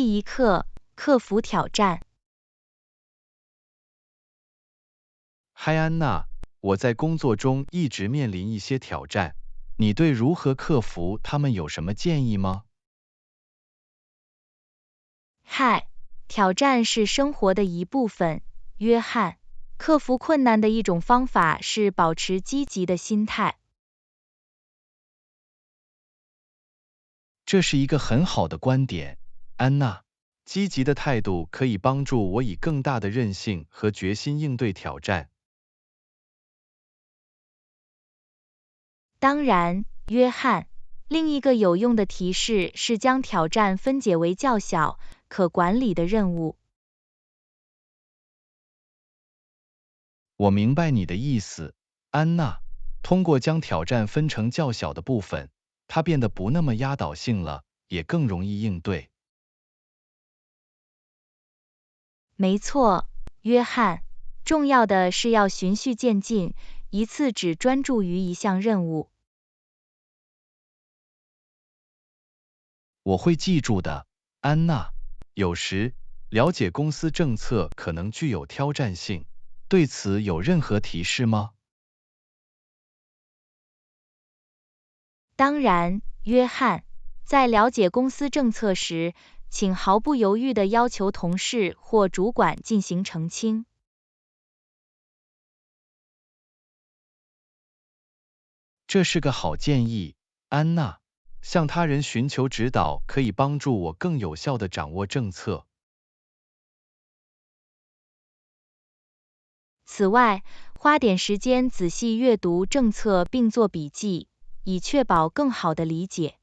第一课，克服挑战。嗨，安娜，我在工作中一直面临一些挑战，你对如何克服它们有什么建议吗？嗨，挑战是生活的一部分，约翰。克服困难的一种方法是保持积极的心态。这是一个很好的观点，安娜。积极的态度可以帮助我以更大的韧性和决心应对挑战。当然，约翰。另一个有用的提示是将挑战分解为较小、可管理的任务。我明白你的意思，安娜。通过将挑战分成较小的部分，它变得不那么压倒性了，也更容易应对。没错，约翰。重要的是要循序渐进，一次只专注于一项任务。我会记住的，安娜。有时，了解公司政策可能具有挑战性，对此有任何提示吗？当然，约翰。在了解公司政策时，请毫不犹豫地要求同事或主管进行澄清。这是个好建议，安娜。向他人寻求指导可以帮助我更有效地掌握政策。此外，花点时间仔细阅读政策并做笔记，以确保更好的理解。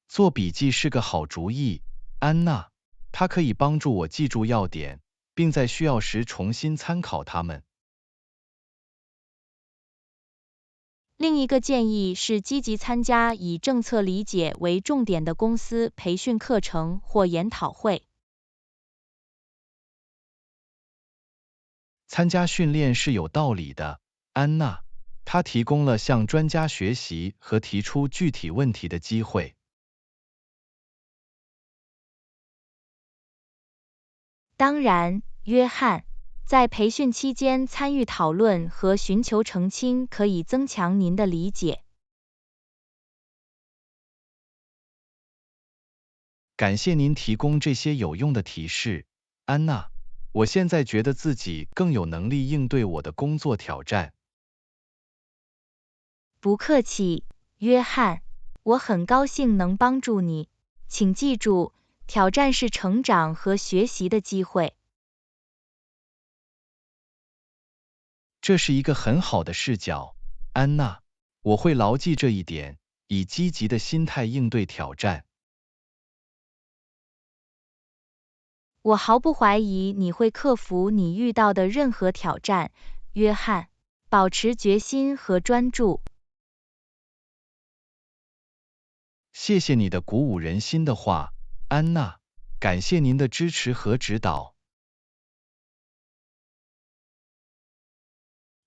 做笔记是个好主意，安娜。它可以帮助我记住要点，并在需要时重新参考它们。另一个建议是积极参加以政策理解为重点的公司培训课程或研讨会。参加训练是有道理的，安娜。它提供了向专家学习和提出具体问题的机会。当然，约翰。在培训期间参与讨论和寻求澄清可以增强您的理解。感谢您提供这些有用的提示，安娜。我现在觉得自己更有能力应对我的工作挑战。不客气，约翰。我很高兴能帮助你。请记住，挑战是成长和学习的机会。这是一个很好的视角，安娜。我会牢记这一点，以积极的心态应对挑战。我毫不怀疑你会克服你遇到的任何挑战，约翰。保持决心和专注。谢谢你的鼓舞人心的话，安娜。感谢您的支持和指导。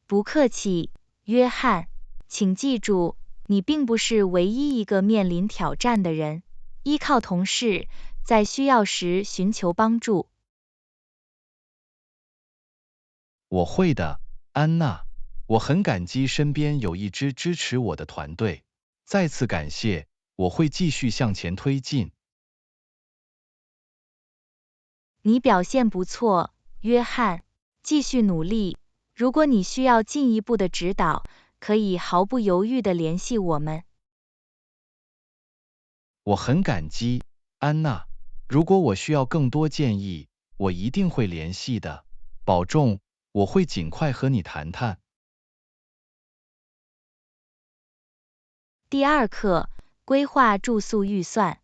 不客气，约翰。请记住，你并不是唯一一个面临挑战的人。依靠同事，在需要时寻求帮助。我会的，安娜。我很感激身边有一支支持我的团队。再次感谢，我会继续向前推进。你表现不错，约翰。继续努力。如果你需要进一步的指导，可以毫不犹豫地联系我们。我很感激，安娜。如果我需要更多建议，我一定会联系的。保重，我会尽快和你谈谈。第二课，规划住宿预算。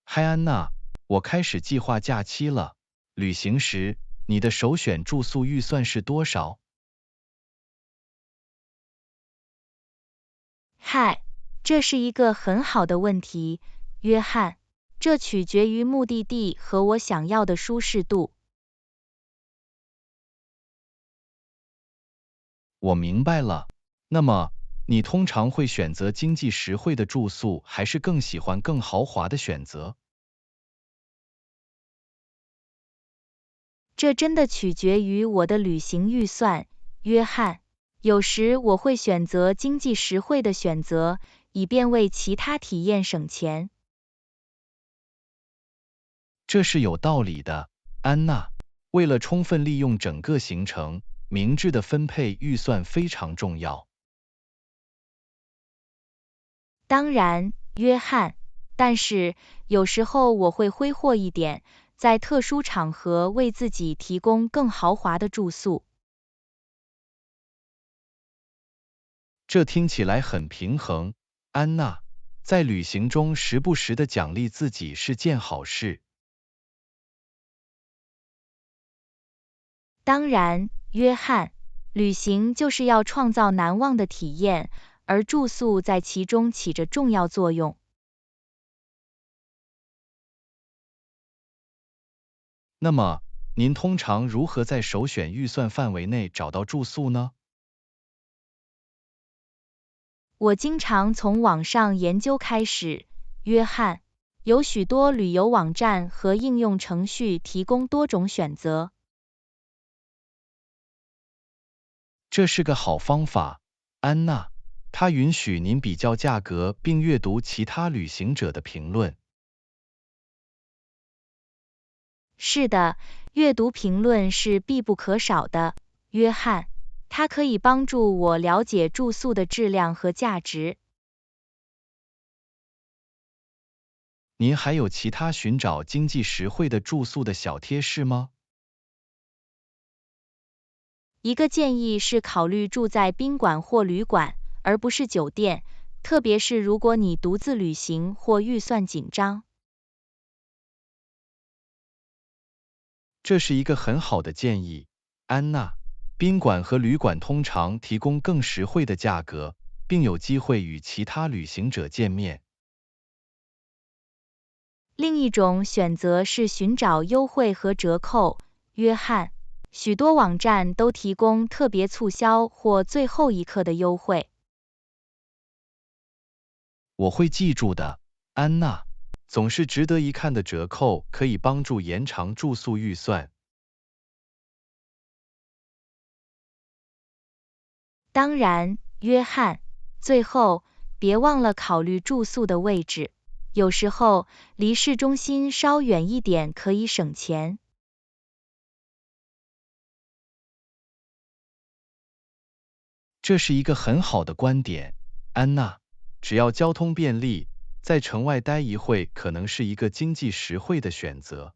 嗨，安娜。我开始计划假期了。旅行时，你的首选住宿预算是多少？嗨，这是一个很好的问题，约翰。这取决于目的地和我想要的舒适度。我明白了。那么，你通常会选择经济实惠的住宿，还是更喜欢更豪华的选择？这真的取决于我的旅行预算，约翰。有时我会选择经济实惠的选择，以便为其他体验省钱。这是有道理的，安娜。为了充分利用整个行程，明智的分配预算非常重要。当然，约翰，但是有时候我会挥霍一点，在特殊场合为自己提供更豪华的住宿。这听起来很平衡，安娜。在旅行中时不时的奖励自己是件好事。当然，约翰，旅行就是要创造难忘的体验，而住宿在其中起着重要作用。那么，您通常如何在首选预算范围内找到住宿呢？我经常从网上研究开始，约翰，有许多旅游网站和应用程序提供多种选择。这是个好方法，安娜。它允许您比较价格并阅读其他旅行者的评论。是的，阅读评论是必不可少的，约翰。它可以帮助我了解住宿的质量和价值。您还有其他寻找经济实惠的住宿的小贴士吗？一个建议是考虑住在宾馆或旅馆，而不是酒店，特别是如果你独自旅行或预算紧张。这是一个很好的建议，安娜。宾馆和旅馆通常提供更实惠的价格，并有机会与其他旅行者见面。另一种选择是寻找优惠和折扣，约翰。许多网站都提供特别促销或最后一刻的优惠。我会记住的，安娜。总是值得一看的折扣可以帮助延长住宿预算。当然，约翰，最后，别忘了考虑住宿的位置。有时候，离市中心稍远一点可以省钱。这是一个很好的观点，安娜。只要交通便利，在城外待一会可能是一个经济实惠的选择。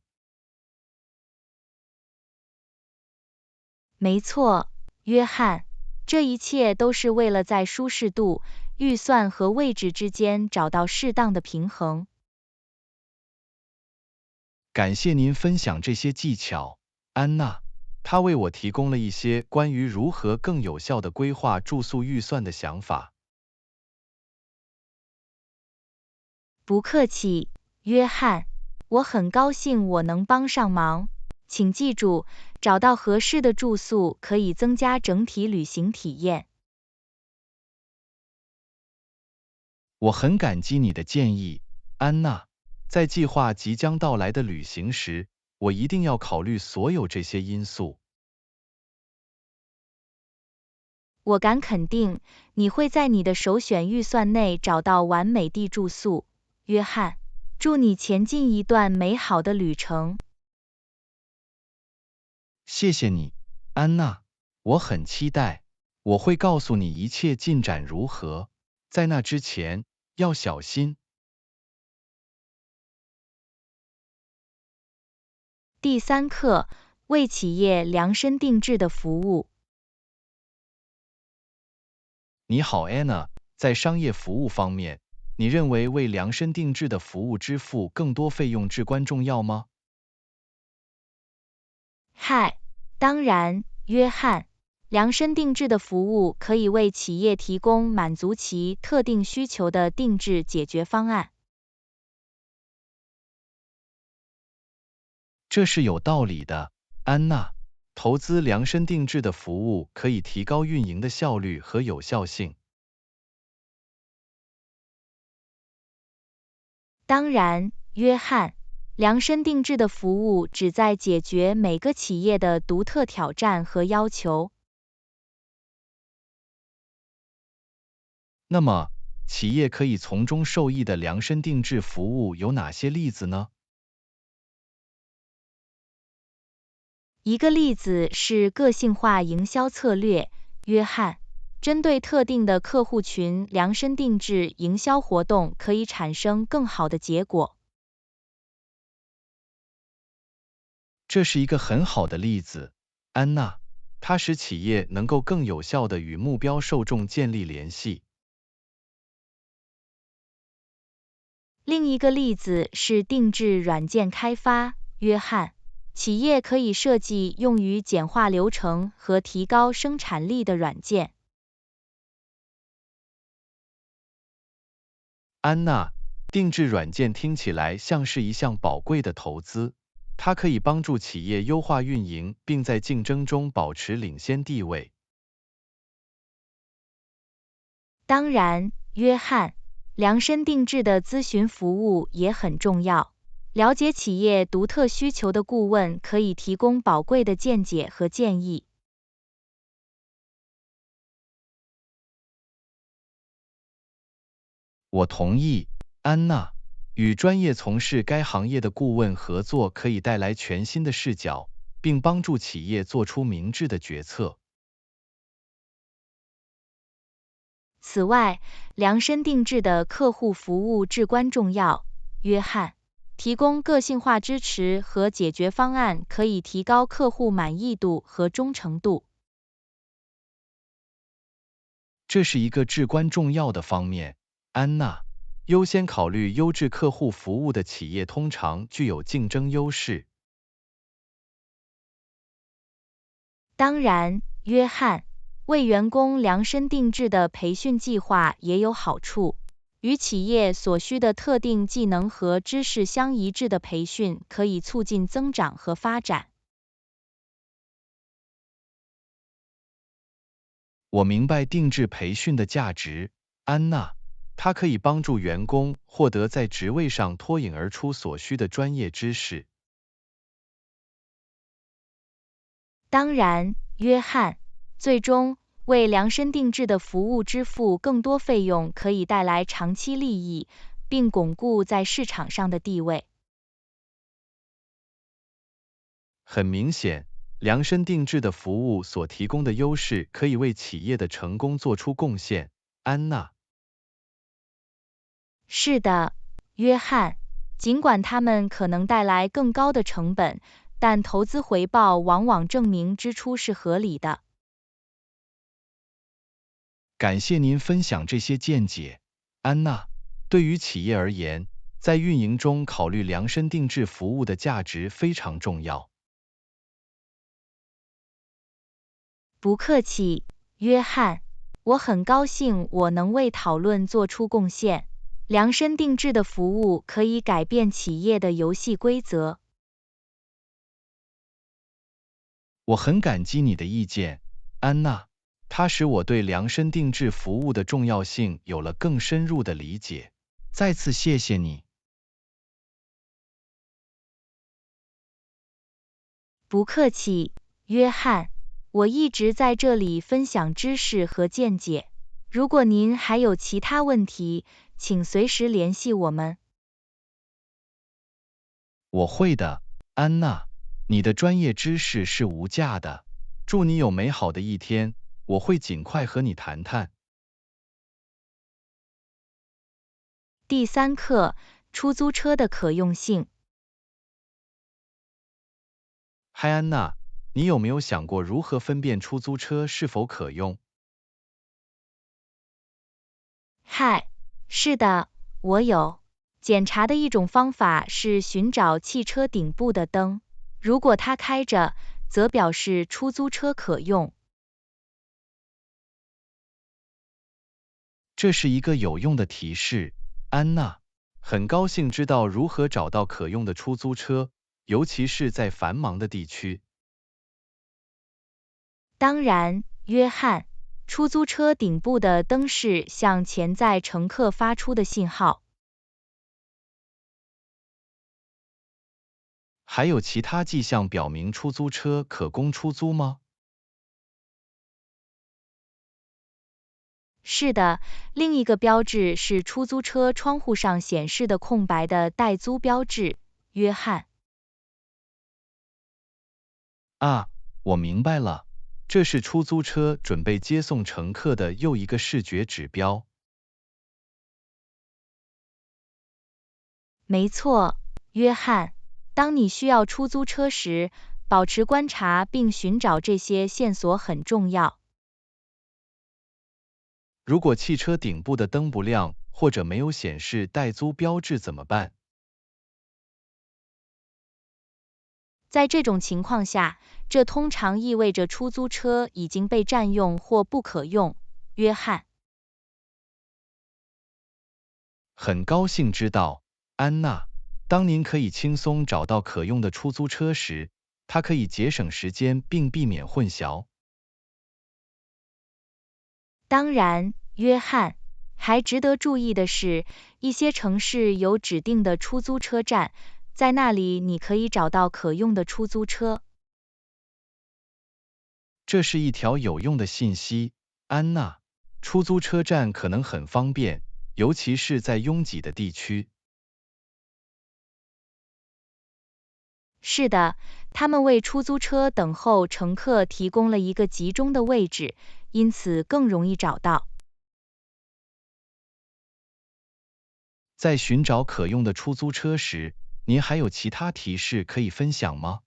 没错，约翰，这一切都是为了在舒适度、预算和位置之间找到适当的平衡。感谢您分享这些技巧，安娜。它为我提供了一些关于如何更有效地规划住宿预算的想法。不客气，约翰，我很高兴我能帮上忙。请记住，找到合适的住宿可以增加整体旅行体验。我很感激你的建议，安娜。在计划即将到来的旅行时，我一定要考虑所有这些因素。我敢肯定，你会在你的首选预算内找到完美地住宿，约翰。祝你前进一段美好的旅程。谢谢你，安娜。我很期待，我会告诉你一切进展如何。在那之前，要小心。第3课，为企业量身定制的服务。你好 ，Anna。在商业服务方面，你认为为量身定制的服务支付更多费用至关重要吗？嗨，当然，约翰。量身定制的服务可以为企业提供满足其特定需求的定制解决方案。这是有道理的，安娜。投资量身定制的服务可以提高运营的效率和有效性。当然，约翰，量身定制的服务旨在解决每个企业的独特挑战和要求。那么，企业可以从中受益的量身定制服务有哪些例子呢？一个例子是个性化营销策略，约翰，针对特定的客户群量身定制营销活动可以产生更好的结果。这是一个很好的例子，安娜，它使企业能够更有效地与目标受众建立联系。另一个例子是定制软件开发，约翰，企业可以设计用于简化流程和提高生产力的软件。安娜，定制软件听起来像是一项宝贵的投资，它可以帮助企业优化运营，并在竞争中保持领先地位。当然，约翰，量身定制的咨询服务也很重要。了解企业独特需求的顾问可以提供宝贵的见解和建议。我同意，安娜，与专业从事该行业的顾问合作可以带来全新的视角，并帮助企业做出明智的决策。此外，量身定制的客户服务至关重要，约翰，提供个性化支持和解决方案可以提高客户满意度和忠诚度。这是一个至关重要的方面，安娜。优先考虑优质客户服务的企业通常具有竞争优势。当然，约翰，为员工量身定制的培训计划也有好处。与企业所需的特定技能和知识相一致的培训可以促进增长和发展。我明白定制培训的价值，安娜，它可以帮助员工获得在职位上脱颖而出所需的专业知识。当然，约翰，最终，为量身定制的服务支付更多费用可以带来长期利益，并巩固在市场上的地位。很明显，量身定制的服务所提供的优势可以为企业的成功做出贡献，安娜。是的，约翰，尽管它们可能带来更高的成本，但投资回报往往证明支出是合理的。感谢您分享这些见解，安娜。对于企业而言，在运营中考虑量身定制服务的价值非常重要。不客气，约翰，我很高兴我能为讨论做出贡献。量身定制的服务可以改变企业的游戏规则。我很感激你的意见，安娜，它使我对量身定制服务的重要性有了更深入的理解。再次谢谢你。不客气，约翰，我一直在这里分享知识和见解。如果您还有其他问题，请随时联系我们。我会的，安娜，你的专业知识是无价的。祝你有美好的一天，我会尽快和你谈谈。第3课，出租车的可用性。嗨，安娜，你有没有想过如何分辨出租车是否可用？嗨，是的，我有。检查的一种方法是寻找汽车顶部的灯，如果它开着，则表示出租车可用。这是一个有用的提示，安娜。很高兴知道如何找到可用的出租车，尤其是在繁忙的地区。当然，约翰，出租车顶部的灯饰向潜在乘客发出的信号。还有其他迹象表明出租车可供出租吗？是的，另一个标志是出租车窗户上显示的空白的待租标志。约翰。啊，我明白了，这是出租车准备接送乘客的又一个视觉指标。没错，约翰。当你需要出租车时，保持观察并寻找这些线索很重要。如果汽车顶部的灯不亮，或者没有显示待租标志怎么办？在这种情况下，这通常意味着出租车已经被占用或不可用。约翰。很高兴知道，安娜，当您可以轻松找到可用的出租车时，它可以节省时间并避免混淆。当然，约翰。还值得注意的是，一些城市有指定的出租车站，在那里你可以找到可用的出租车。这是一条有用的信息，安娜。出租车站可能很方便，尤其是在拥挤的地区。是的，他们为出租车等候乘客提供了一个集中的位置，因此更容易找到。在寻找可用的出租车时，您还有其他提示可以分享吗？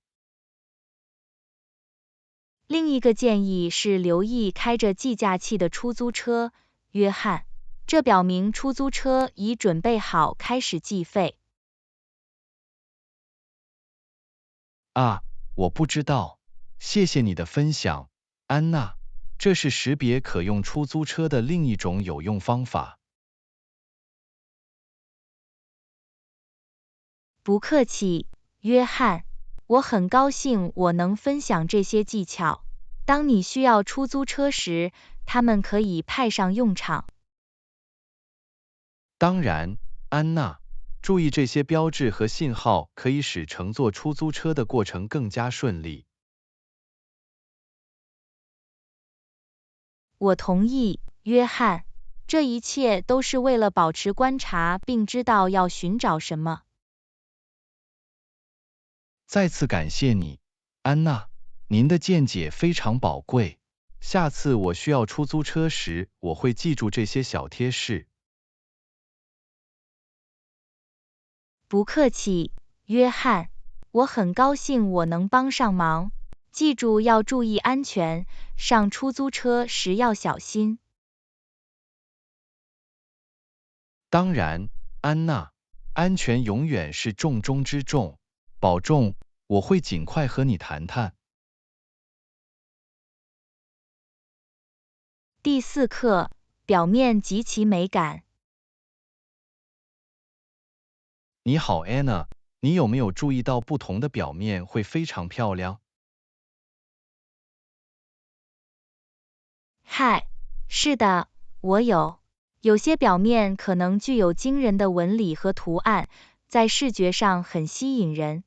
另一个建议是留意开着计价器的出租车。约翰。这表明出租车已准备好开始计费。啊，我不知道。谢谢你的分享，安娜。这是识别可用出租车的另一种有用方法。不客气，约翰。我很高兴我能分享这些技巧。当你需要出租车时，它们可以派上用场。当然，安娜，注意这些标志和信号可以使乘坐出租车的过程更加顺利。我同意，约翰。这一切都是为了保持观察并知道要寻找什么。再次感谢你，安娜，您的见解非常宝贵。下次我需要出租车时，我会记住这些小贴士。不客气，约翰。我很高兴我能帮上忙。记住要注意安全，上出租车时要小心。当然，安娜，安全永远是重中之重。保重，我会尽快和你谈谈。第4课，表面及其美感。你好，安娜，你有没有注意到不同的表面会非常漂亮？嗨，是的，我有。有些表面可能具有惊人的纹理和图案，在视觉上很吸引人。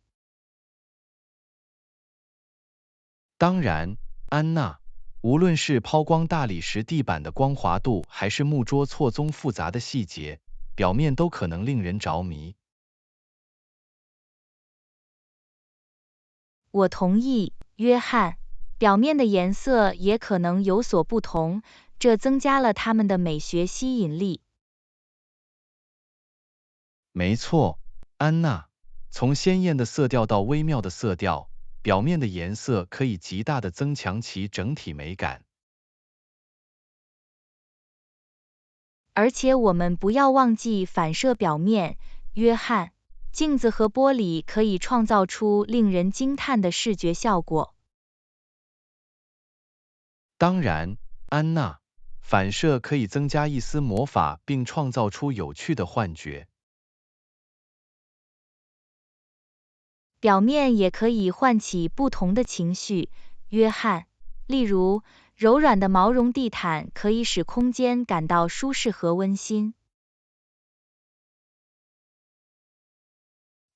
当然，安娜，无论是抛光大理石地板的光滑度，还是木桌错综复杂的细节，表面都可能令人着迷。我同意，约翰。表面的颜色也可能有所不同，这增加了它们的美学吸引力。没错，安娜，从鲜艳的色调到微妙的色调，表面的颜色可以极大的增强其整体美感。而且我们不要忘记反射表面，约翰。镜子和玻璃可以创造出令人惊叹的视觉效果。当然，安娜，反射可以增加一丝魔法，并创造出有趣的幻觉。表面也可以唤起不同的情绪，约翰。例如，柔软的毛绒地毯可以使空间感到舒适和温馨。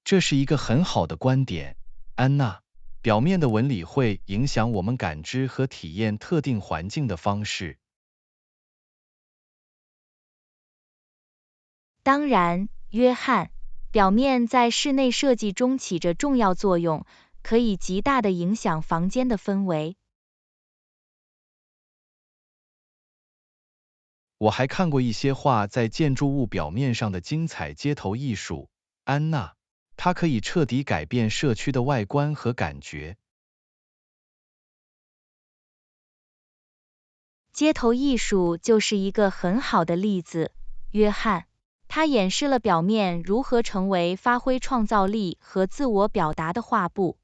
这是一个很好的观点，安娜，表面的纹理会影响我们感知和体验特定环境的方式。当然，约翰，表面在室内设计中起着重要作用，可以极大地影响房间的氛围。我还看过一些画在建筑物表面上的精彩街头艺术，安娜，它可以彻底改变社区的外观和感觉。街头艺术就是一个很好的例子，约翰，它演示了表面如何成为发挥创造力和自我表达的画布。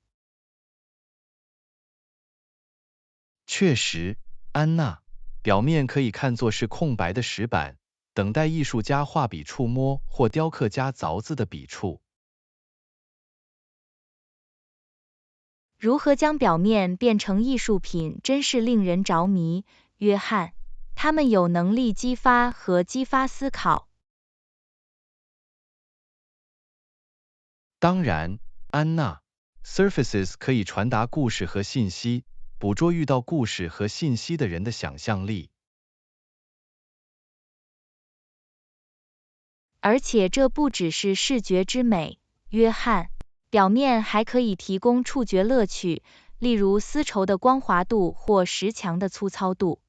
确实，安娜，表面可以看作是空白的石板，等待艺术家画笔触摸或雕刻家凿字的笔触。如何将表面变成艺术品，真是令人着迷，约翰，他们有能力激发思考。当然，安娜 ，surfaces 可以传达故事和信息，捕捉遇到故事和信息的人的想象力。而且这不只是视觉之美，约翰，表面还可以提供触觉乐趣，例如丝绸的光滑度或石墙的粗糙度。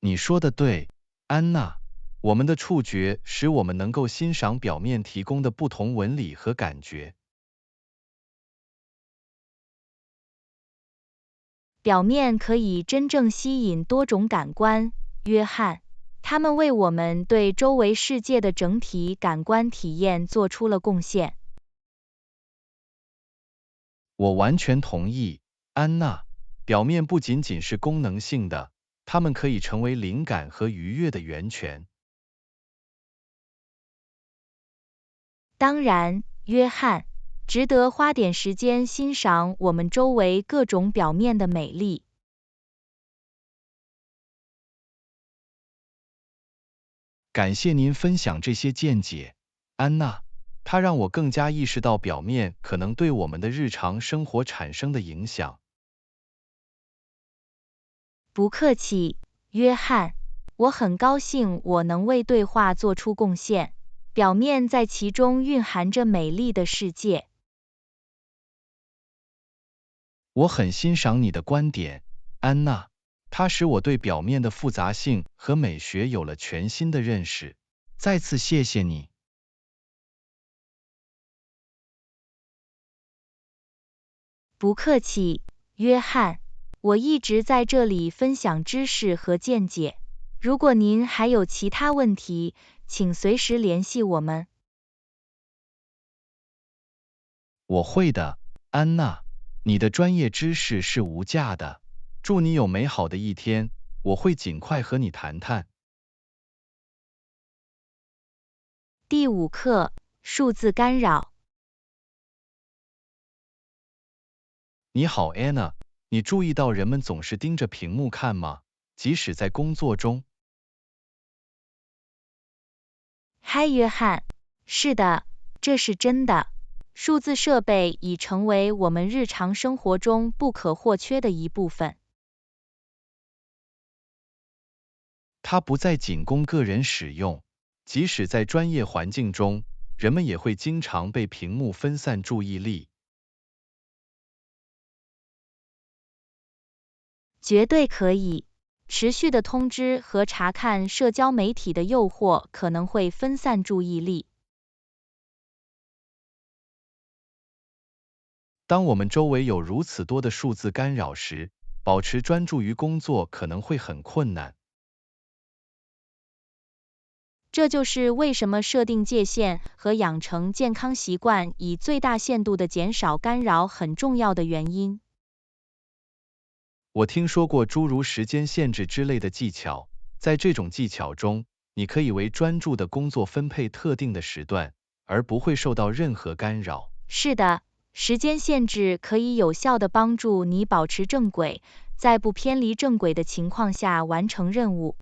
你说的对，安娜，我们的触觉使我们能够欣赏表面提供的不同纹理和感觉。表面可以真正吸引多种感官，约翰，它们为我们对周围世界的整体感官体验做出了贡献。我完全同意，安娜，表面不仅仅是功能性的，它们可以成为灵感和愉悦的源泉。当然，约翰，值得花点时间欣赏我们周围各种表面的美丽。感谢您分享这些见解，安娜，它让我更加意识到表面可能对我们的日常生活产生的影响。不客气，约翰，我很高兴我能为对话做出贡献。表面在其中蕴含着美丽的世界。我很欣赏你的观点，安娜，它使我对表面的复杂性和美学有了全新的认识。再次谢谢你。不客气，约翰，我一直在这里分享知识和见解。如果您还有其他问题，请随时联系我们。我会的，安娜，你的专业知识是无价的。祝你有美好的一天，我会尽快和你谈谈。第5课，数字干扰。你好 ，Anna， 你注意到人们总是盯着屏幕看吗？即使在工作中？嗨，约翰，是的，这是真的。数字设备已成为我们日常生活中不可或缺的一部分。它不再仅供个人使用，即使在专业环境中，人们也会经常被屏幕分散注意力。绝对可以。持续的通知和查看社交媒体的诱惑可能会分散注意力。当我们周围有如此多的数字干扰时，保持专注于工作可能会很困难。这就是为什么设定界限和养成健康习惯，以最大限度的减少干扰很重要的原因。我听说过诸如时间限制之类的技巧，在这种技巧中，你可以为专注的工作分配特定的时段，而不会受到任何干扰。是的，时间限制可以有效地帮助你保持正轨，在不偏离正轨的情况下完成任务。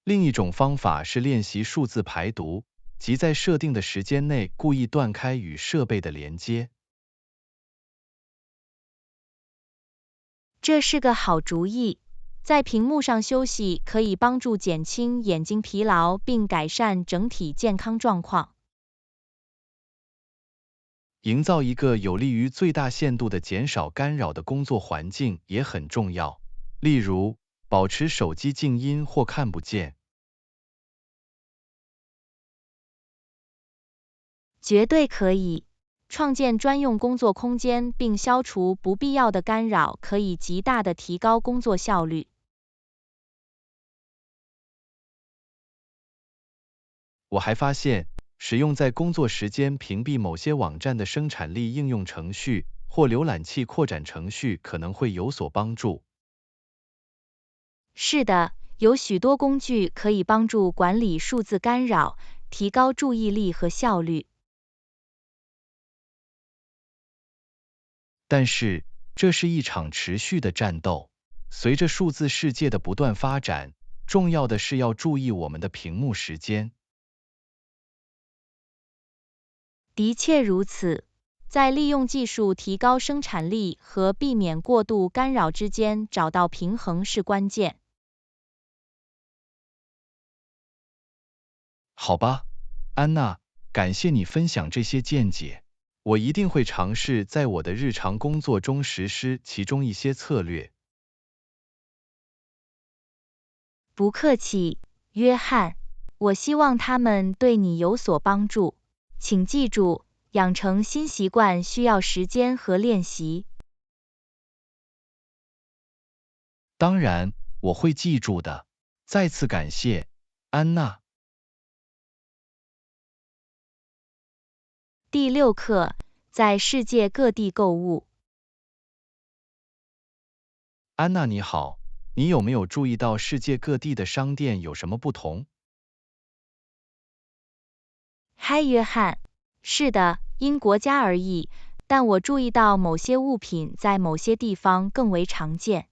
另一种方法是练习数字排毒，即在设定的时间内故意断开与设备的连接。这是个好主意。在屏幕上休息可以帮助减轻眼睛疲劳并改善整体健康状况。营造一个有利于最大限度的减少干扰的工作环境也很重要，例如，保持手机静音或看不见。绝对可以。创建专用工作空间并消除不必要的干扰，可以极大地提高工作效率。我还发现，使用在工作时间屏蔽某些网站的生产力应用程序或浏览器扩展程序可能会有所帮助。是的，有许多工具可以帮助管理数字干扰，提高注意力和效率。但是，这是一场持续的战斗。随着数字世界的不断发展，重要的是要注意我们的屏幕时间。的确如此，在利用技术提高生产力和避免过度干扰之间找到平衡是关键。好吧，安娜，感谢你分享这些见解。我一定会尝试在我的日常工作中实施其中一些策略。不客气，约翰。我希望他们对你有所帮助。请记住，养成新习惯需要时间和练习。当然，我会记住的。再次感谢，安娜。第6课，在世界各地购物。安娜你好，你有没有注意到世界各地的商店有什么不同？嗨，约翰。是的，因国家而异，但我注意到某些物品在某些地方更为常见。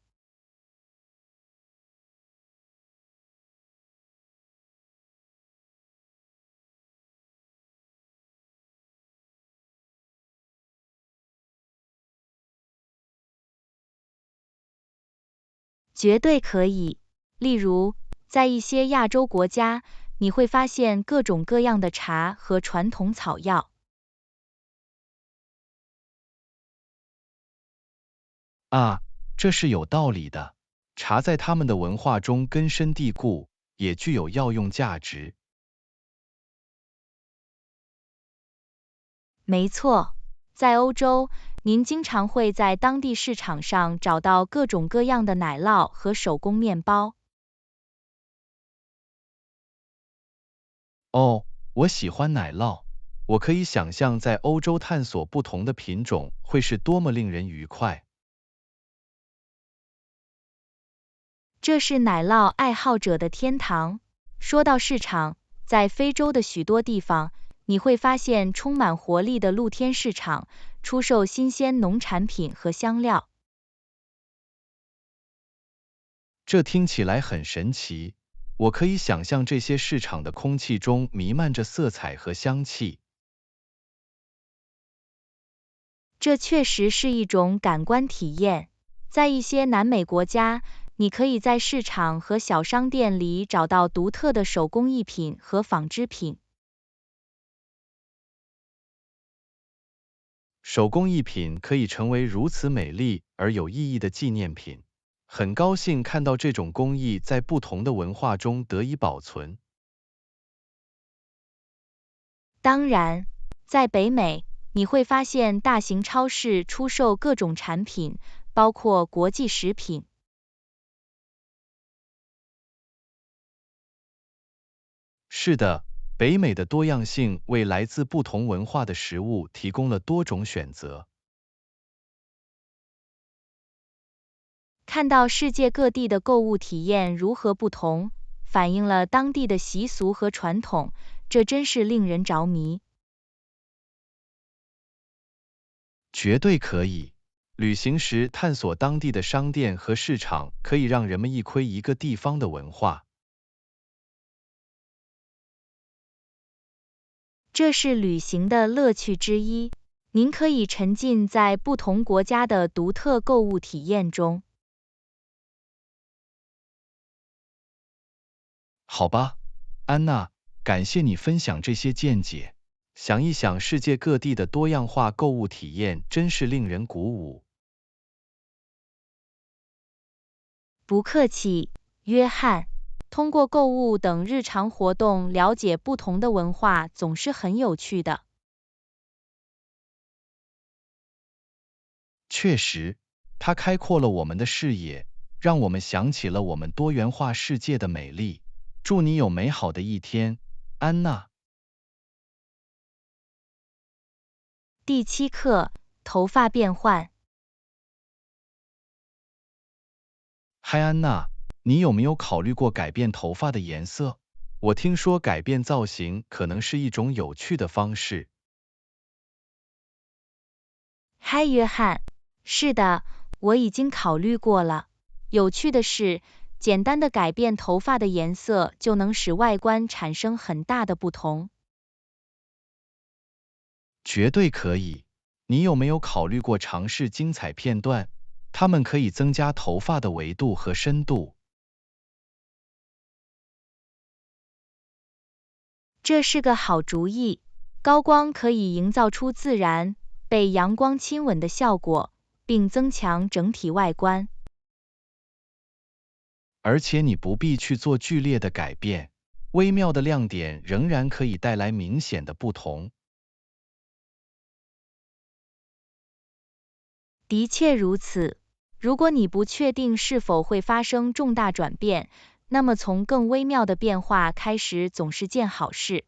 绝对可以。例如，在一些亚洲国家，你会发现各种各样的茶和传统草药。啊，这是有道理的。茶在他们的文化中根深蒂固，也具有药用价值。没错，在欧洲，您经常会在当地市场上找到各种各样的奶酪和手工面包。哦，我喜欢奶酪。我可以想象在欧洲探索不同的品种会是多么令人愉快。这是奶酪爱好者的天堂。说到市场，在非洲的许多地方，你会发现充满活力的露天市场，出售新鲜农产品和香料。这听起来很神奇。我可以想象这些市场的空气中弥漫着色彩和香气。这确实是一种感官体验。在一些南美国家，你可以在市场和小商店里找到独特的手工艺品和纺织品。手工艺品可以成为如此美丽而有意义的纪念品。很高兴看到这种工艺在不同的文化中得以保存。当然，在北美，你会发现大型超市出售各种产品，包括国际食品。是的，北美的多样性为来自不同文化的食物提供了多种选择。看到世界各地的购物体验如何不同，反映了当地的习俗和传统，这真是令人着迷。绝对可以。旅行时探索当地的商店和市场，可以让人们一窥一个地方的文化。这是旅行的乐趣之一，您可以沉浸在不同国家的独特购物体验中。好吧，安娜，感谢你分享这些见解。想一想，世界各地的多样化购物体验真是令人鼓舞。不客气，约翰。通过购物等日常活动了解不同的文化总是很有趣的。确实，它开阔了我们的视野，让我们想起了我们多元化世界的美丽。祝你有美好的一天，安娜。第7课，头发变换。嗨，安娜，你有没有考虑过改变头发的颜色？我听说改变造型可能是一种有趣的方式。嗨，约翰。是的，我已经考虑过了。有趣的是，简单的改变头发的颜色就能使外观产生很大的不同。绝对可以。你有没有考虑过尝试精彩片段？它们可以增加头发的维度和深度。这是个好主意。高光可以营造出自然、被阳光亲吻的效果，并增强整体外观。而且你不必去做剧烈的改变，微妙的亮点仍然可以带来明显的不同。的确如此。如果你不确定是否会发生重大转变，那么从更微妙的变化开始总是件好事。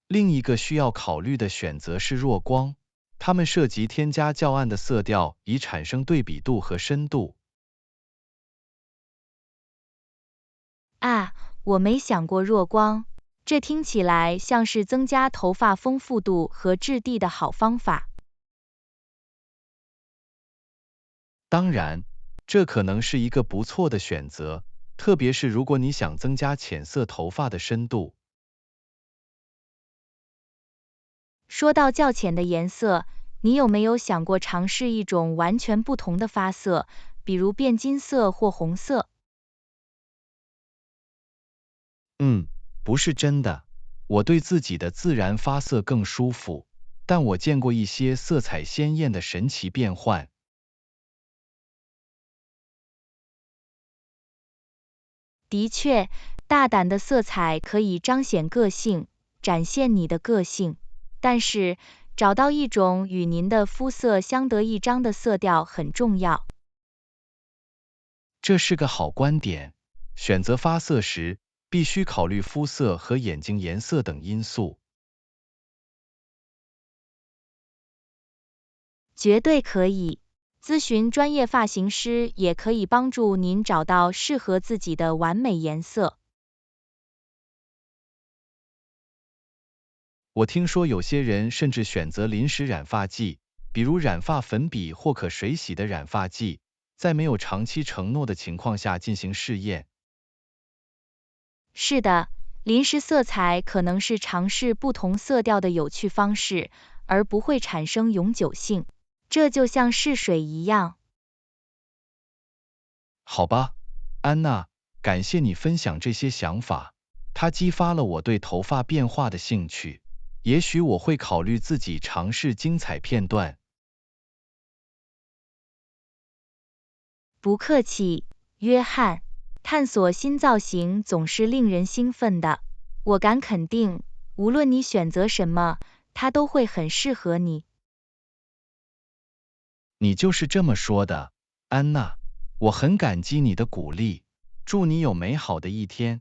另一个需要考虑的选择是弱光，它们涉及添加较暗的色调以产生对比度和深度。啊，我没想过弱光，这听起来像是增加头发丰富度和质地的好方法。当然，这可能是一个不错的选择，特别是如果你想增加浅色头发的深度。说到较浅的颜色，你有没有想过尝试一种完全不同的发色，比如变金色或红色？不是真的，我对自己的自然发色更舒服，但我见过一些色彩鲜艳的神奇变换。的确，大胆的色彩可以彰显个性，展现你的个性。但是，找到一种与您的肤色相得益彰的色调很重要。这是个好观点。选择发色时，必须考虑肤色和眼睛颜色等因素。绝对可以。咨询专业发型师也可以帮助您找到适合自己的完美颜色。我听说有些人甚至选择临时染发剂，比如染发粉笔或可水洗的染发剂，在没有长期承诺的情况下进行试验。是的，临时色彩可能是尝试不同色调的有趣方式，而不会产生永久性。这就像试水一样。好吧，安娜，感谢你分享这些想法，它激发了我对头发变化的兴趣。也许我会考虑自己尝试精彩片段。不客气，约翰。探索新造型总是令人兴奋的。我敢肯定，无论你选择什么，它都会很适合你。你就是这么说的，安娜，我很感激你的鼓励，祝你有美好的一天。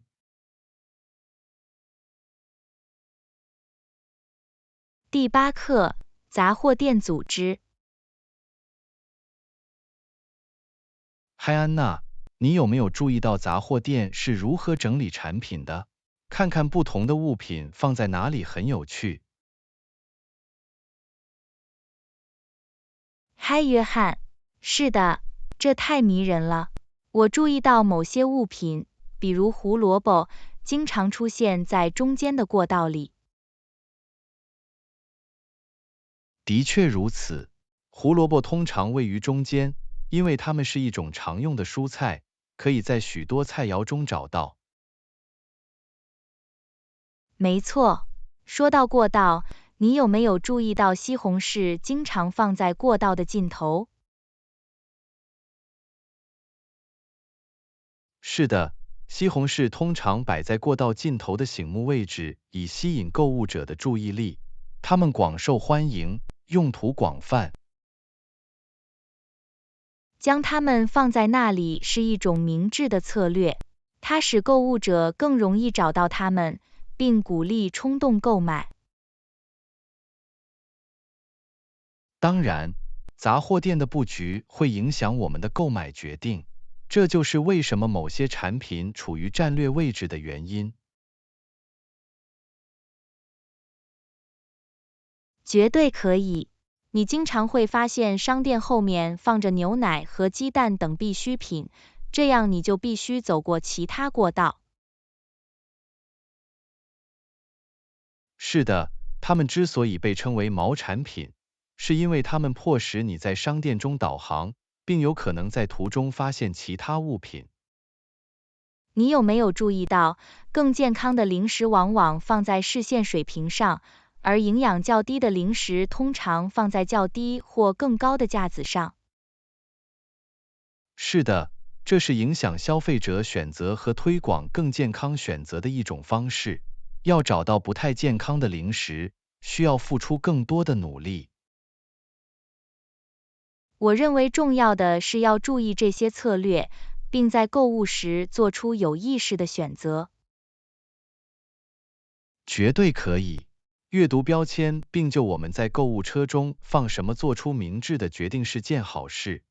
第8课，杂货店组织。嗨，安娜，你有没有注意到杂货店是如何整理产品的？看看不同的物品放在哪里很有趣。嗨，约翰。是的，这太迷人了。我注意到某些物品，比如胡萝卜，经常出现在中间的过道里。的确如此，胡萝卜通常位于中间，因为它们是一种常用的蔬菜，可以在许多菜肴中找到。没错，说到过道，你有没有注意到西红柿经常放在过道的尽头？是的，西红柿通常摆在过道尽头的醒目位置，以吸引购物者的注意力。它们广受欢迎，用途广泛。将它们放在那里是一种明智的策略，它使购物者更容易找到它们，并鼓励冲动购买。当然，杂货店的布局会影响我们的购买决定，这就是为什么某些产品处于战略位置的原因。绝对可以。你经常会发现商店后面放着牛奶和鸡蛋等必需品，这样你就必须走过其他过道。是的，它们之所以被称为毛产品，是因为它们迫使你在商店中导航，并有可能在途中发现其他物品。你有没有注意到，更健康的零食往往放在视线水平上，而营养较低的零食通常放在较低或更高的架子上？是的，这是影响消费者选择和推广更健康选择的一种方式。要找到不太健康的零食，需要付出更多的努力。我认为重要的是要注意这些策略，并在购物时做出有意识的选择。绝对可以。阅读标签并就我们在购物车中放什么做出明智的决定是件好事。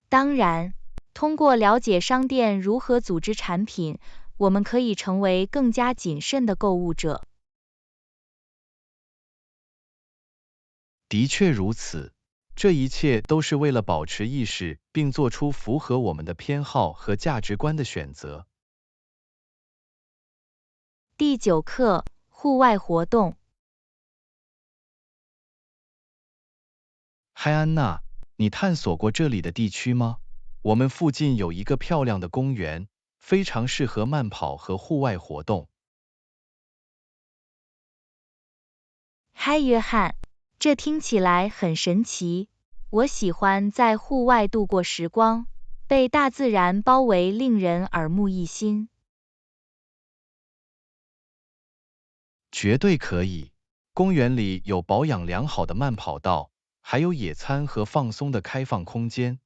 当然，通过了解商店如何组织产品，我们可以成为更加谨慎的购物者。的确如此，这一切都是为了保持意识，并做出符合我们的偏好和价值观的选择。第9课，户外活动。嗨，安娜，你探索过这里的地区吗？我们附近有一个漂亮的公园，非常适合慢跑和户外活动。嗨，约翰，这听起来很神奇。我喜欢在户外度过时光，被大自然包围令人耳目一新。绝对可以。公园里有保养良好的慢跑道，还有野餐和放松的开放空间。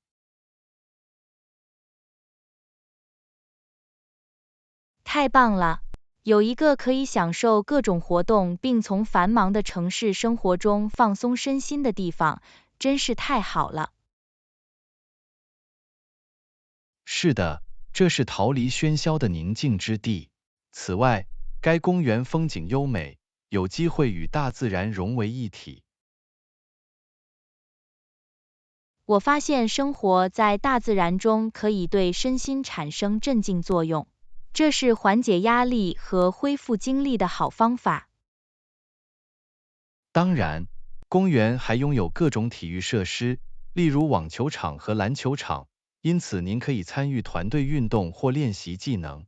太棒了！有一个可以享受各种活动并从繁忙的城市生活中放松身心的地方，真是太好了。是的，这是逃离喧嚣的宁静之地。此外，该公园风景优美，有机会与大自然融为一体。我发现生活在大自然中可以对身心产生镇静作用，这是缓解压力和恢复精力的好方法。当然，公园还拥有各种体育设施，例如网球场和篮球场，因此您可以参与团队运动或练习技能。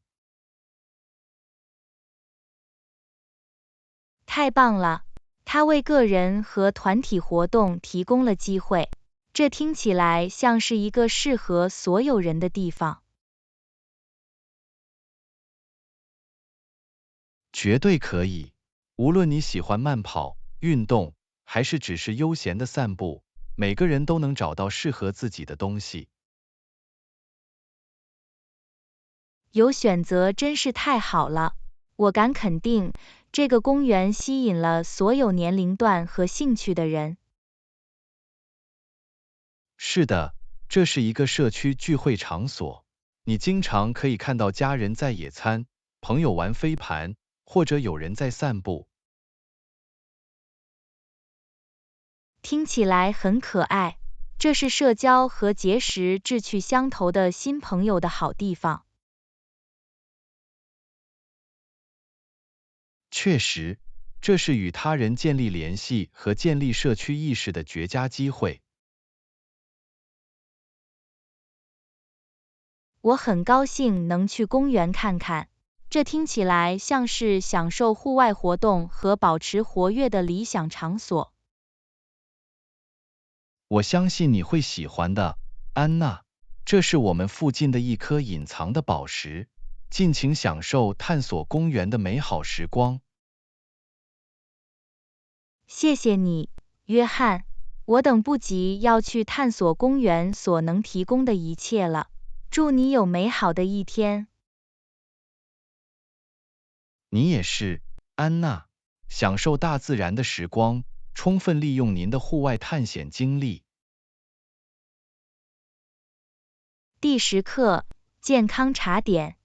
太棒了！它为个人和团体活动提供了机会，这听起来像是一个适合所有人的地方。绝对可以。无论你喜欢慢跑、运动，还是只是悠闲的散步，每个人都能找到适合自己的东西。有选择真是太好了，我敢肯定，这个公园吸引了所有年龄段和兴趣的人。是的，这是一个社区聚会场所，你经常可以看到家人在野餐，朋友玩飞盘，或者有人在散步。听起来很可爱，这是社交和结识志趣相投的新朋友的好地方。确实，这是与他人建立联系和建立社区意识的绝佳机会。我很高兴能去公园看看，这听起来像是享受户外活动和保持活跃的理想场所。我相信你会喜欢的，安娜。这是我们附近的一颗隐藏的宝石，尽情享受探索公园的美好时光。谢谢你，约翰，我等不及要去探索公园所能提供的一切了。祝你有美好的一天。你也是，安娜，享受大自然的时光，充分利用您的户外探险经历。第10课，健康茶点。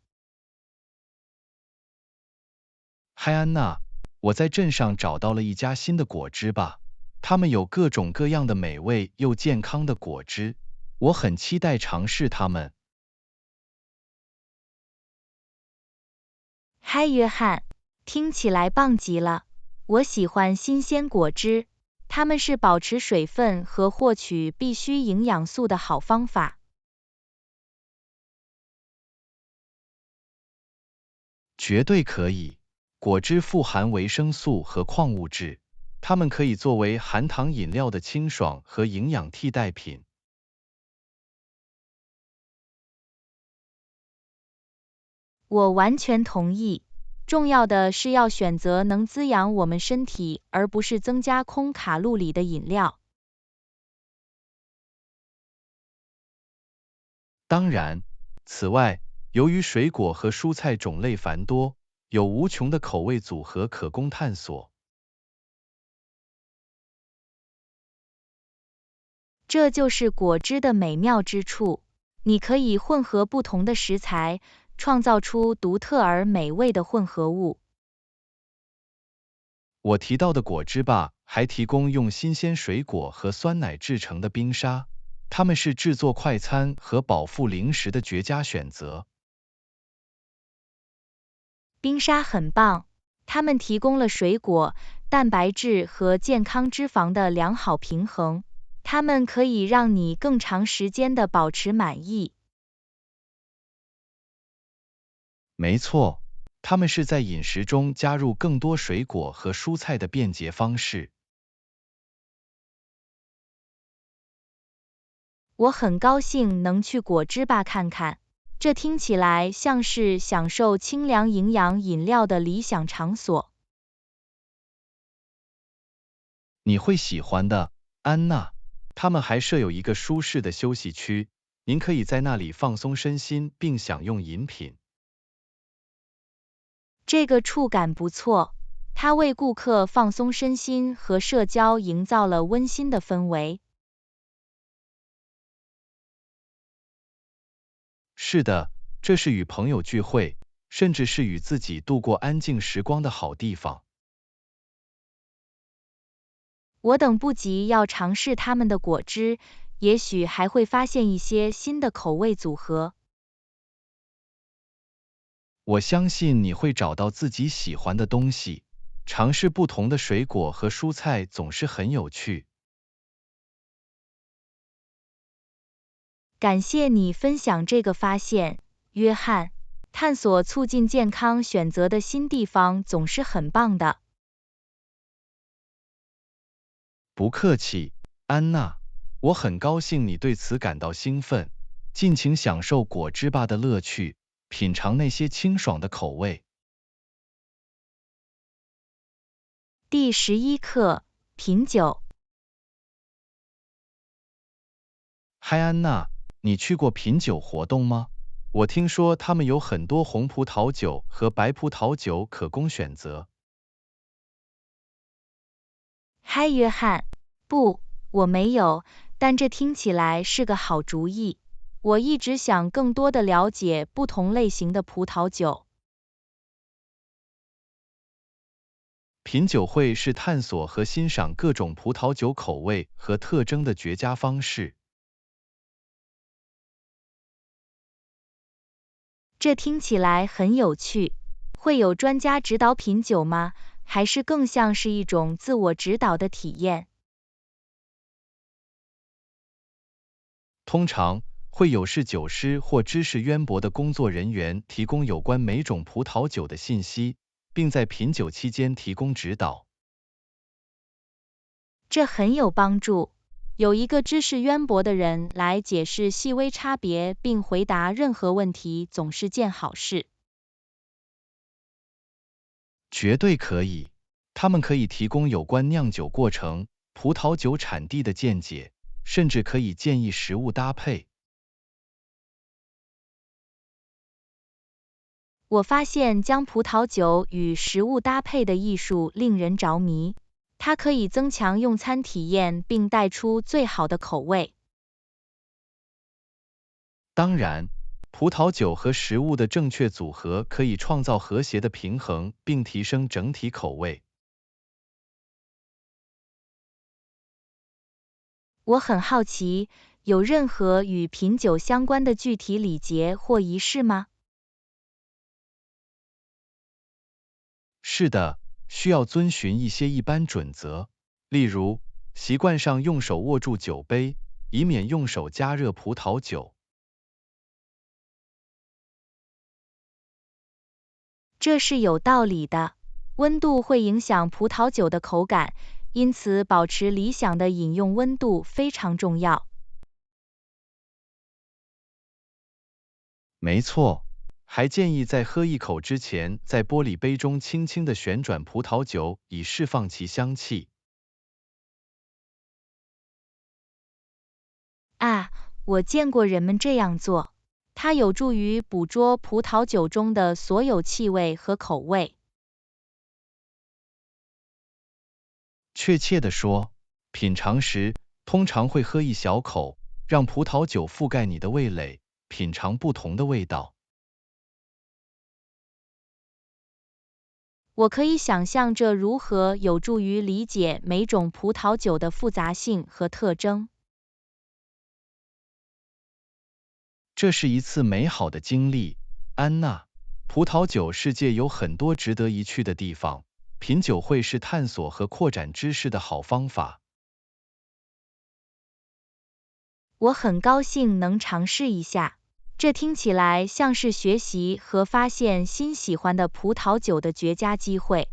嗨，安娜，我在镇上找到了一家新的果汁吧，他们有各种各样的美味又健康的果汁，我很期待尝试它们。嗨，约翰，听起来棒极了。我喜欢新鲜果汁，它们是保持水分和获取必需营养素的好方法。绝对可以，果汁富含维生素和矿物质，它们可以作为含糖饮料的清爽和营养替代品。我完全同意。重要的是要选择能滋养我们身体，而不是增加空卡路里的饮料。当然，此外，由于水果和蔬菜种类繁多，有无穷的口味组合可供探索。这就是果汁的美妙之处，你可以混合不同的食材，创造出独特而美味的混合物。我提到的果汁吧，还提供用新鲜水果和酸奶制成的冰沙，它们是制作快餐和饱腹零食的绝佳选择。冰沙很棒，它们提供了水果、蛋白质和健康脂肪的良好平衡，它们可以让你更长时间的保持满意。没错，它们是在饮食中加入更多水果和蔬菜的便捷方式。我很高兴能去果汁吧看看，这听起来像是享受清凉营养饮料的理想场所。你会喜欢的，安娜。他们还设有一个舒适的休息区，您可以在那里放松身心并享用饮品。这个触感不错，它为顾客放松身心和社交营造了温馨的氛围。是的，这是与朋友聚会，甚至是与自己度过安静时光的好地方。我等不及要尝试他们的果汁，也许还会发现一些新的口味组合。我相信你会找到自己喜欢的东西，尝试不同的水果和蔬菜总是很有趣。感谢你分享这个发现，约翰。探索促进健康选择的新地方总是很棒的。不客气，安娜，我很高兴你对此感到兴奋，尽情享受果汁吧的乐趣，品尝那些清爽的口味。第11课，品酒。嗨，安娜，你去过品酒活动吗？我听说他们有很多红葡萄酒和白葡萄酒可供选择。嗨，约翰，不，我没有，但这听起来是个好主意。我一直想更多的了解不同类型的葡萄酒。品酒会是探索和欣赏各种葡萄酒口味和特征的绝佳方式。这听起来很有趣。会有专家指导品酒吗？还是更像是一种自我指导的体验？通常会有侍酒师或知识渊博的工作人员提供有关每种葡萄酒的信息，并在品酒期间提供指导。这很有帮助。有一个知识渊博的人来解释细微差别并回答任何问题，总是件好事。绝对可以，他们可以提供有关酿酒过程、葡萄酒产地的见解，甚至可以建议食物搭配。我发现将葡萄酒与食物搭配的艺术令人着迷，它可以增强用餐体验并带出最好的口味。当然，葡萄酒和食物的正确组合可以创造和谐的平衡，并提升整体口味。我很好奇，有任何与品酒相关的具体礼节或仪式吗？是的，需要遵循一些一般准则，例如，习惯上用手握住酒杯，以免用手加热葡萄酒。这是有道理的，温度会影响葡萄酒的口感，因此保持理想的饮用温度非常重要。没错，还建议在喝一口之前，在玻璃杯中轻轻地旋转葡萄酒，以释放其香气。啊，我见过人们这样做，它有助于捕捉葡萄酒中的所有气味和口味。确切地说，品尝时通常会喝一小口，让葡萄酒覆盖你的味蕾，品尝不同的味道。我可以想象这如何有助于理解每种葡萄酒的复杂性和特征。这是一次美好的经历，安娜。葡萄酒世界有很多值得一去的地方，品酒会是探索和扩展知识的好方法。我很高兴能尝试一下，这听起来像是学习和发现新喜欢的葡萄酒的绝佳机会。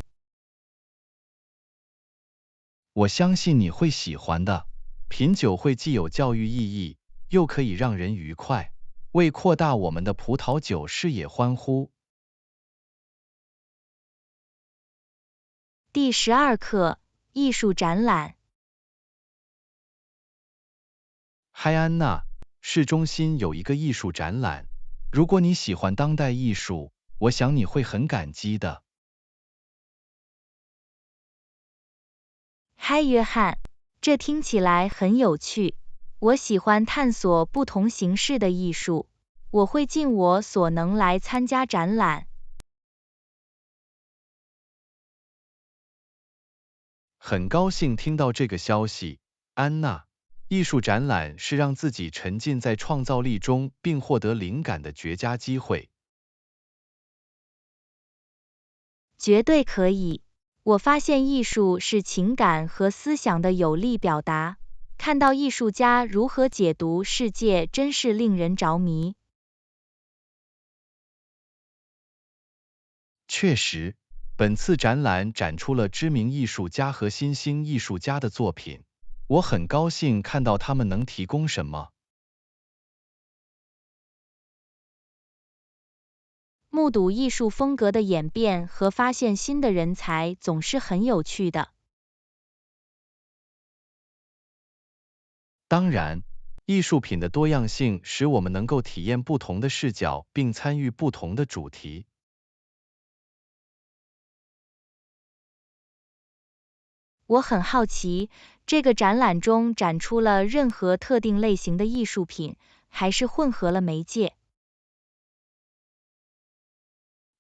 我相信你会喜欢的。品酒会既有教育意义，又可以让人愉快，为扩大我们的葡萄酒视野欢呼。第12课，艺术展览。嗨，安娜，市中心有一个艺术展览，如果你喜欢当代艺术，我想你会很感激的。嗨，约翰，这听起来很有趣。我喜欢探索不同形式的艺术，我会尽我所能来参加展览。很高兴听到这个消息，安娜。艺术展览是让自己沉浸在创造力中并获得灵感的绝佳机会。绝对可以。我发现艺术是情感和思想的有力表达，看到艺术家如何解读世界，真是令人着迷。确实，本次展览展出了知名艺术家和新兴艺术家的作品，我很高兴看到他们能提供什么。目睹艺术风格的演变和发现新的人才总是很有趣的。当然，艺术品的多样性使我们能够体验不同的视角，并参与不同的主题。我很好奇，这个展览中展出了任何特定类型的艺术品，还是混合了媒介？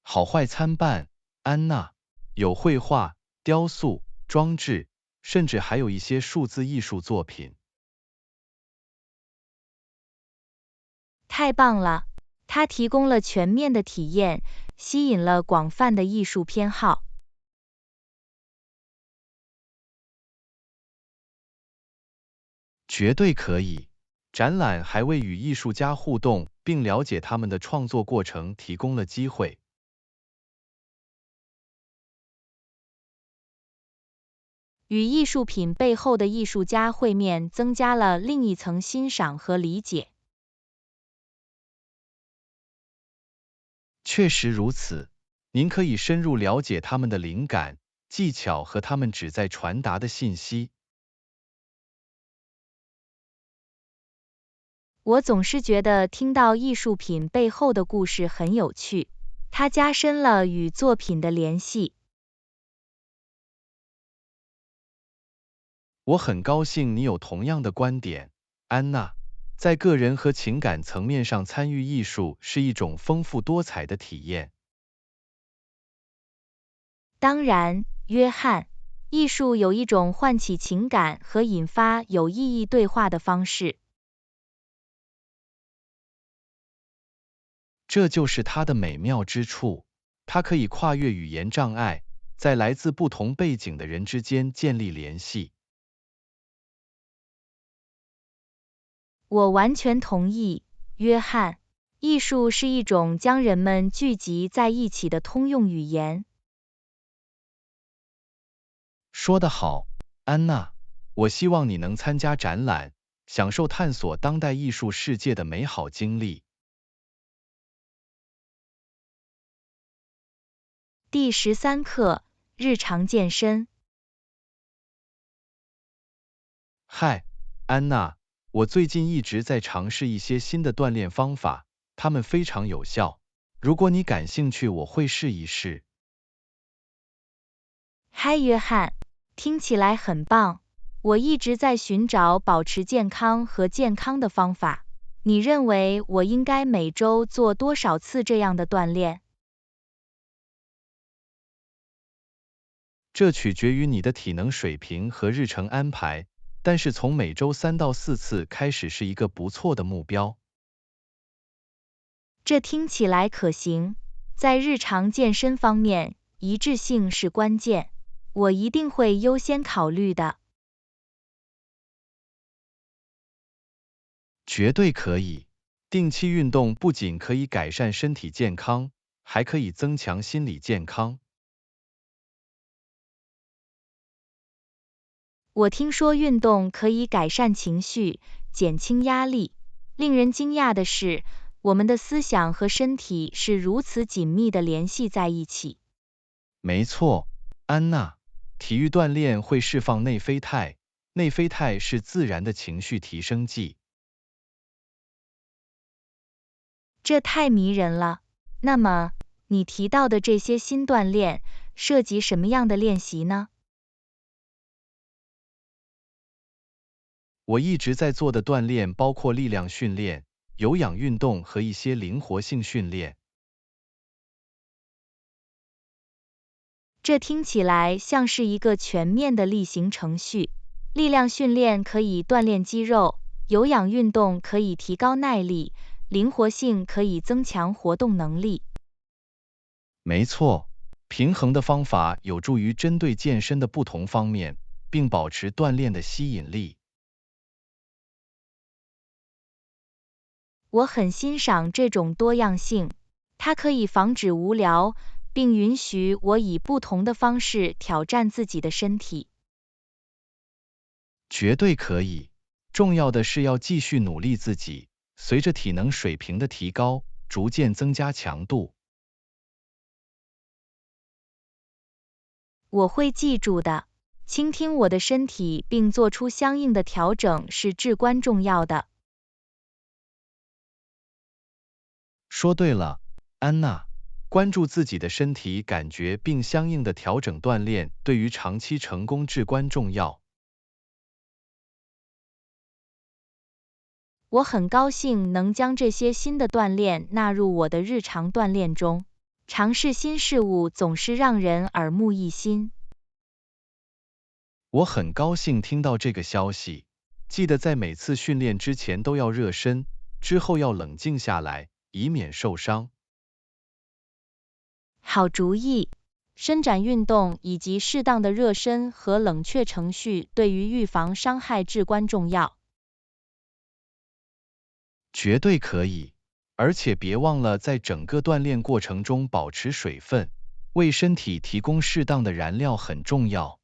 好坏参半，安娜。有绘画、雕塑、装置，甚至还有一些数字艺术作品。太棒了！它提供了全面的体验，吸引了广泛的艺术偏好。绝对可以。展览还为与艺术家互动并了解他们的创作过程提供了机会。与艺术品背后的艺术家会面，增加了另一层欣赏和理解。确实如此，您可以深入了解他们的灵感、技巧和他们旨在传达的信息。我总是觉得听到艺术品背后的故事很有趣，它加深了与作品的联系。我很高兴你有同样的观点，安娜。在个人和情感层面上参与艺术是一种丰富多彩的体验。当然，约翰，艺术有一种唤起情感和引发有意义对话的方式。这就是它的美妙之处，它可以跨越语言障碍，在来自不同背景的人之间建立联系。我完全同意，约翰。艺术是一种将人们聚集在一起的通用语言。说得好，安娜。我希望你能参加展览，享受探索当代艺术世界的美好经历。第13课：日常健身。嗨，安娜。我最近一直在尝试一些新的锻炼方法，它们非常有效。如果你感兴趣，我会试一试。嗨，约翰，听起来很棒。我一直在寻找保持健康和健康的方法。你认为我应该每周做多少次这样的锻炼？这取决于你的体能水平和日程安排，但是从每周3到4次开始是一个不错的目标。这听起来可行。在日常健身方面，一致性是关键。我一定会优先考虑的。绝对可以。定期运动不仅可以改善身体健康，还可以增强心理健康。我听说运动可以改善情绪，减轻压力。令人惊讶的是，我们的思想和身体是如此紧密地联系在一起。没错，安娜。体育锻炼会释放内啡肽，内啡肽是自然的情绪提升剂。这太迷人了。那么，你提到的这些新锻炼，涉及什么样的练习呢？我一直在做的锻炼包括力量训练、有氧运动和一些灵活性训练。这听起来像是一个全面的例行程序。力量训练可以锻炼肌肉，有氧运动可以提高耐力，灵活性可以增强活动能力。没错，平衡的方法有助于针对健身的不同方面，并保持锻炼的吸引力。我很欣赏这种多样性，它可以防止无聊，并允许我以不同的方式挑战自己的身体。绝对可以。重要的是要继续努力自己，随着体能水平的提高，逐渐增加强度。我会记住的。倾听我的身体并做出相应的调整是至关重要的。说对了，安娜。关注自己的身体感觉并相应的调整锻炼，对于长期成功至关重要。我很高兴能将这些新的锻炼纳入我的日常锻炼中。尝试新事物总是让人耳目一新。我很高兴听到这个消息。记得在每次训练之前都要热身，之后要冷静下来，以免受伤。好主意。伸展运动以及适当的热身和冷却程序对于预防伤害至关重要。绝对可以，而且别忘了在整个锻炼过程中保持水分，为身体提供适当的燃料很重要。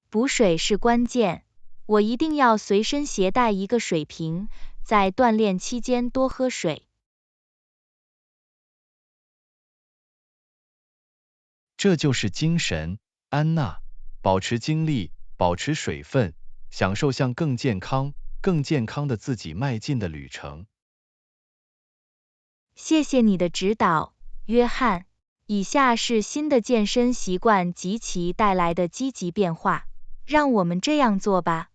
补水是关键，我一定要随身携带一个水瓶，在锻炼期间多喝水。这就是精神，安娜，保持精力，保持水分，享受向更健康的自己迈进的旅程。谢谢你的指导，约翰。以下是新的健身习惯及其带来的积极变化。让我们这样做吧。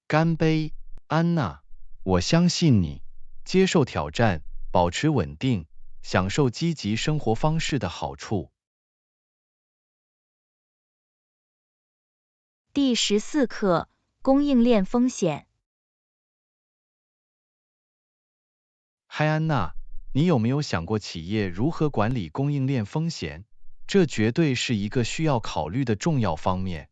干杯，安娜，我相信你，接受挑战，保持稳定，享受积极生活方式的好处。第14课，供应链风险。嗨，安娜，你有没有想过企业如何管理供应链风险？这绝对是一个需要考虑的重要方面。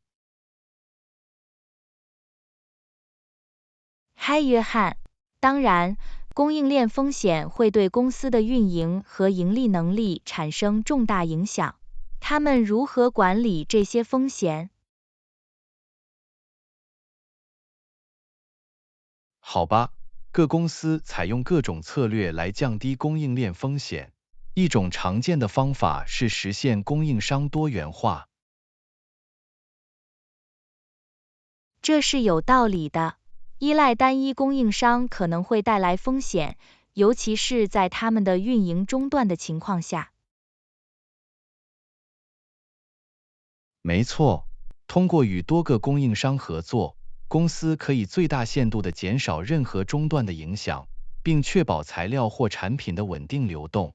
嗨，约翰。当然，供应链风险会对公司的运营和盈利能力产生重大影响。他们如何管理这些风险？好吧，各公司采用各种策略来降低供应链风险。一种常见的方法是实现供应商多元化。这是有道理的。依赖单一供应商可能会带来风险，尤其是在他们的运营中断的情况下。没错，通过与多个供应商合作，公司可以最大限度地减少任何中断的影响，并确保材料或产品的稳定流动。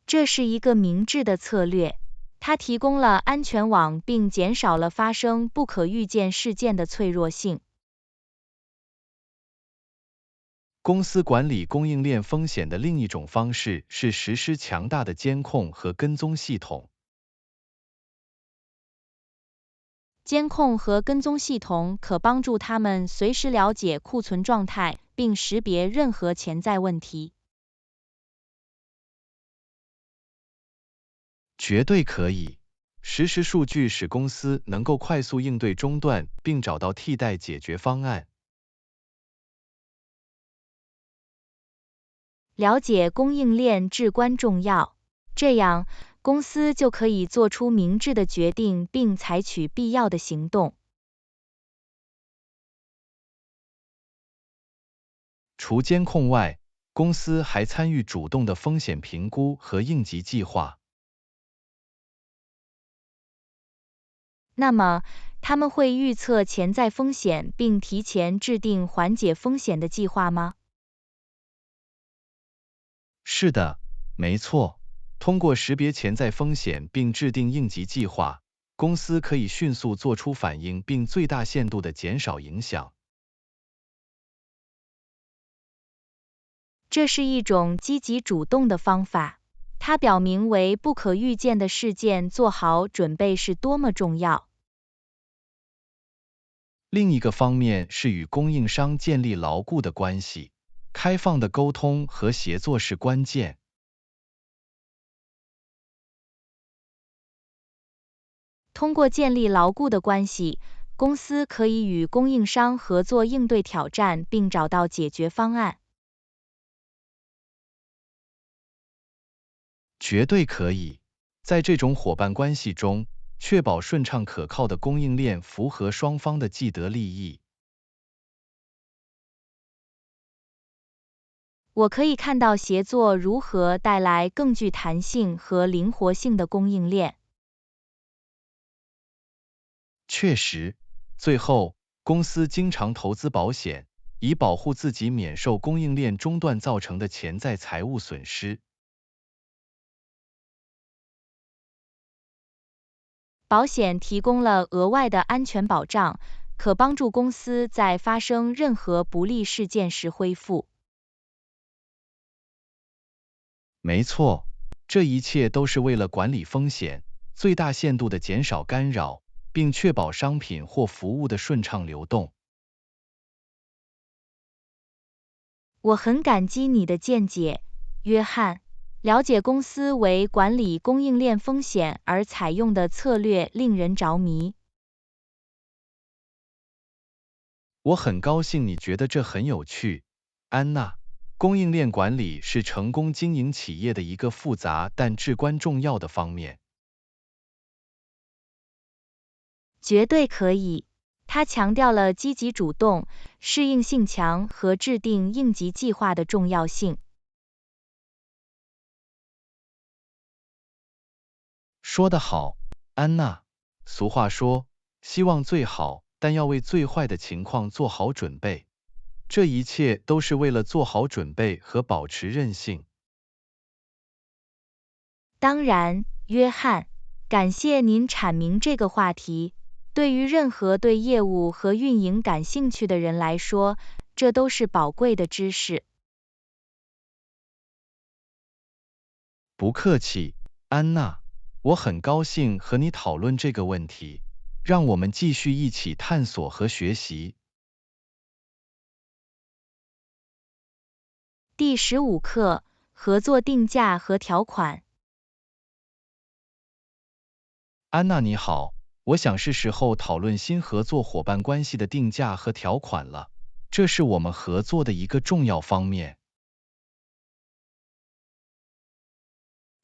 这是一个明智的策略，它提供了安全网并减少了发生不可预见事件的脆弱性。公司管理供应链风险的另一种方式是实施强大的监控和跟踪系统。监控和跟踪系统可帮助他们随时了解库存状态，并识别任何潜在问题。绝对可以。实时数据使公司能够快速应对中断，并找到替代解决方案。了解供应链至关重要，这样公司就可以做出明智的决定并采取必要的行动。除监控外，公司还参与主动的风险评估和应急计划。那么，他们会预测潜在风险并提前制定缓解风险的计划吗？是的，没错。通过识别潜在风险并制定应急计划，公司可以迅速做出反应并最大限度地减少影响。这是一种积极主动的方法，它表明为不可预见的事件做好准备是多么重要。另一个方面是与供应商建立牢固的关系，开放的沟通和协作是关键。通过建立牢固的关系，公司可以与供应商合作应对挑战并找到解决方案。绝对可以。在这种伙伴关系中，确保顺畅可靠的供应链符合双方的既得利益。我可以看到协作如何带来更具弹性和灵活性的供应链。确实，最后，公司经常投资保险，以保护自己免受供应链中断造成的潜在财务损失。保险提供了额外的安全保障，可帮助公司在发生任何不利事件时恢复。没错，这一切都是为了管理风险，最大限度的减少干扰，并确保商品或服务的顺畅流动。我很感激你的见解，约翰。了解公司为管理供应链风险而采用的策略令人着迷。我很高兴你觉得这很有趣，安娜。供应链管理是成功经营企业的一个复杂但至关重要的方面。绝对可以。他强调了积极主动、适应性强和制定应急计划的重要性。说得好，安娜。俗话说，希望最好，但要为最坏的情况做好准备。这一切都是为了做好准备和保持韧性。当然，约翰，感谢您阐明这个话题。对于任何对业务和运营感兴趣的人来说，这都是宝贵的知识。不客气，安娜。我很高兴和你讨论这个问题。让我们继续一起探索和学习。第15课：合作定价和条款。安娜你好，我想是时候讨论新合作伙伴关系的定价和条款了，这是我们合作的一个重要方面。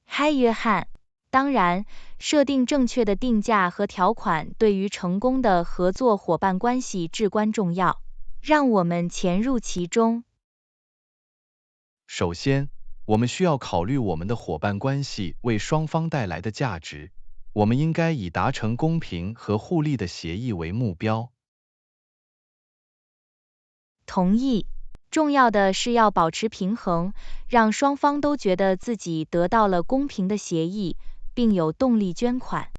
嗨，约翰。当然，设定正确的定价和条款对于成功的合作伙伴关系至关重要。让我们潜入其中。首先，我们需要考虑我们的伙伴关系为双方带来的价值。我们应该以达成公平和互利的协议为目标。同意。重要的是要保持平衡，让双方都觉得自己得到了公平的协议，并有动力捐款。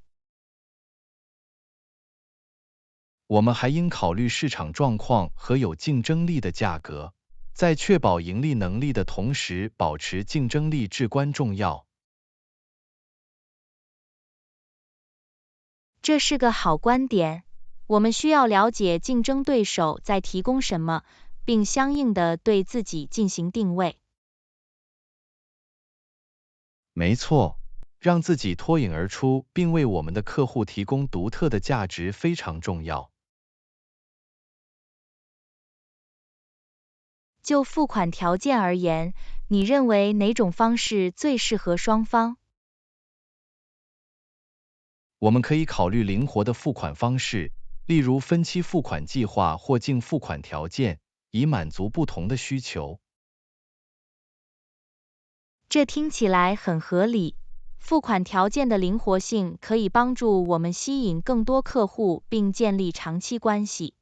我们还应考虑市场状况和有竞争力的价格，在确保盈利能力的同时保持竞争力至关重要。这是个好观点。我们需要了解竞争对手在提供什么，并相应的对自己进行定位。没错，让自己脱颖而出，并为我们的客户提供独特的价值非常重要。就付款条件而言，你认为哪种方式最适合双方？我们可以考虑灵活的付款方式，例如分期付款计划或净付款条件，以满足不同的需求。这听起来很合理。付款条件的灵活性可以帮助我们吸引更多客户并建立长期关系。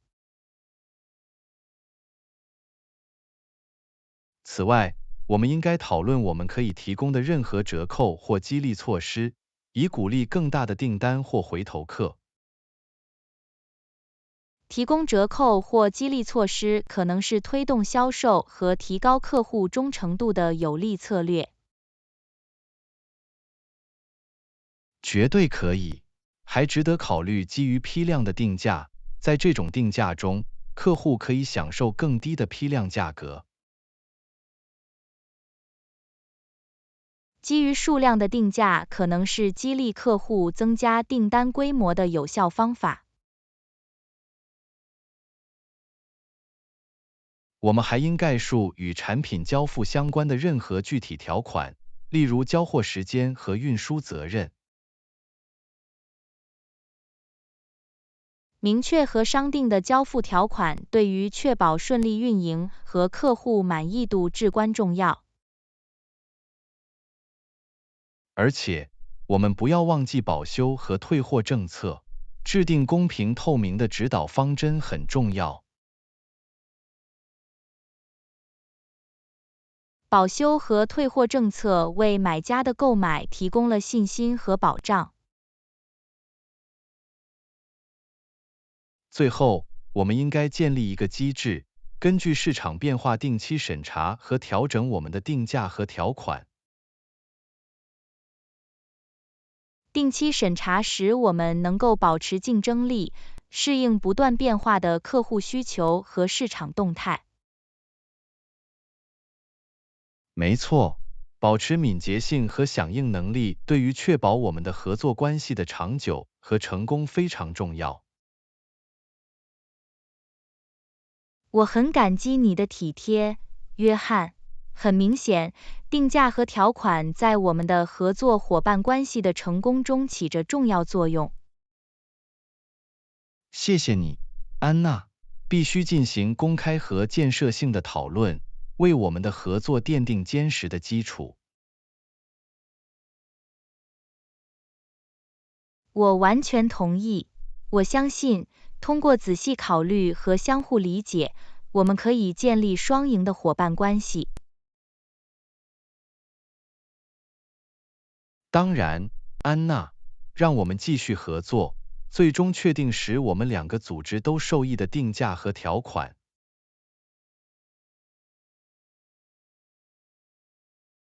此外，我们应该讨论我们可以提供的任何折扣或激励措施，以鼓励更大的订单或回头客。提供折扣或激励措施可能是推动销售和提高客户忠诚度的有力策略。绝对可以。还值得考虑基于批量的定价，在这种定价中，客户可以享受更低的批量价格。基于数量的定价可能是激励客户增加订单规模的有效方法。我们还应概述与产品交付相关的任何具体条款，例如交货时间和运输责任。明确和商定的交付条款对于确保顺利运营和客户满意度至关重要。而且，我们不要忘记保修和退货政策。制定公平透明的指导方针很重要。保修和退货政策为买家的购买提供了信心和保障。最后，我们应该建立一个机制，根据市场变化定期审查和调整我们的定价和条款。定期审查使我们能够保持竞争力，适应不断变化的客户需求和市场动态。没错，保持敏捷性和响应能力对于确保我们的合作关系的长久和成功非常重要。我很感激你的体贴，约翰。很明显，定价和条款在我们的合作伙伴关系的成功中起着重要作用。谢谢你，安娜。必须进行公开和建设性的讨论，为我们的合作奠定坚实的基础。我完全同意。我相信，通过仔细考虑和相互理解，我们可以建立双赢的伙伴关系。当然，安娜，让我们继续合作，最终确定使我们两个组织都受益的定价和条款。